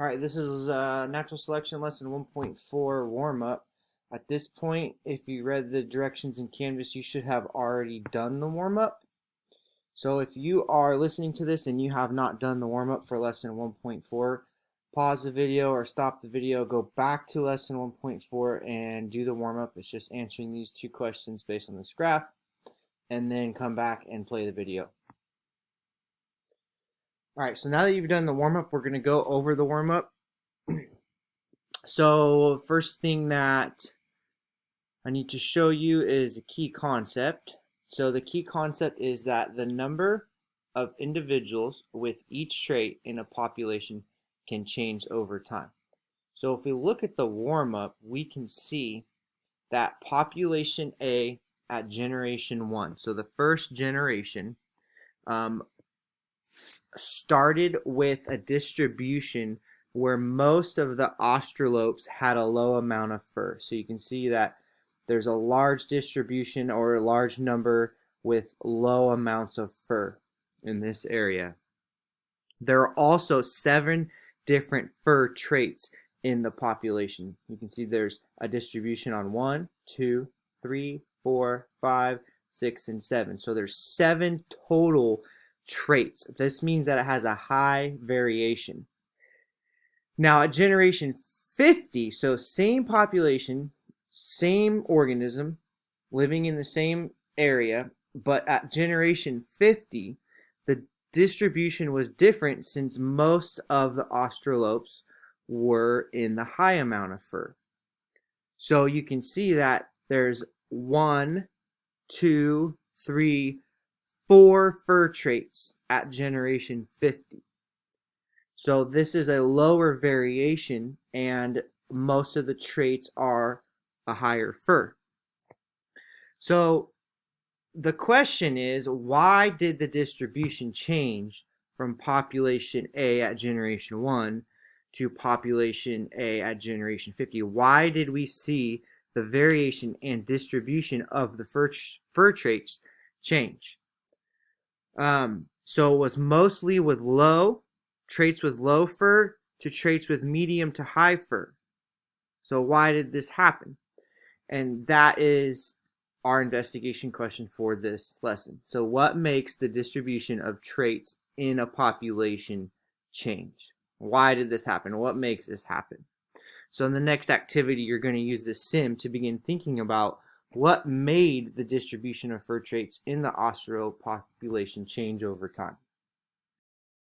All right, this is natural selection lesson 1.4 warm up. At this point, if you read the directions in Canvas, you should have already done the warm up. So if you are listening to this and you have not done the warm up for lesson 1.4, pause the video or stop the video, go back to lesson 1.4 and do the warm up. It's just answering these two questions based on this graph, and then come back and play the video. All right, so now that you've done the warm up, we're going to go over the warm up. So first thing that I need to show you is a key concept. So the key concept is that the number of individuals with each trait in a population can change over time. So if we look at the warm up, we can see that population A at generation 1, so the first generation, started with a distribution where most of the Australopes had a low amount of fur. So you can see that there's a large distribution or a large number with low amounts of fur in this area. There are also 7 different fur traits in the population. You can see there's a distribution on 1, 2, 3, 4, 5, 6, and 7. So there's 7 total traits. This means that it has a high variation. Now at generation 50, so same population, same organism, living in the same area, but at generation 50, the distribution was different since most of the Australopes were in the high amount of fur. So you can see that there's 1, 2, 3, 4 fur traits at generation 50. So this is a lower variation, and most of the traits are a higher fur. So the question is, why did the distribution change from population A at generation 1 to population A at generation 50? Why did we see the variation and distribution of the fur traits change? So it was mostly with traits with low fur to traits with medium to high fur. So why did this happen? And that is our investigation question for this lesson. So what makes the distribution of traits in a population change? Why did this happen? What makes this happen? So in the next activity, you're going to use this sim to begin thinking about what made the distribution of fur traits in the Australope population change over time.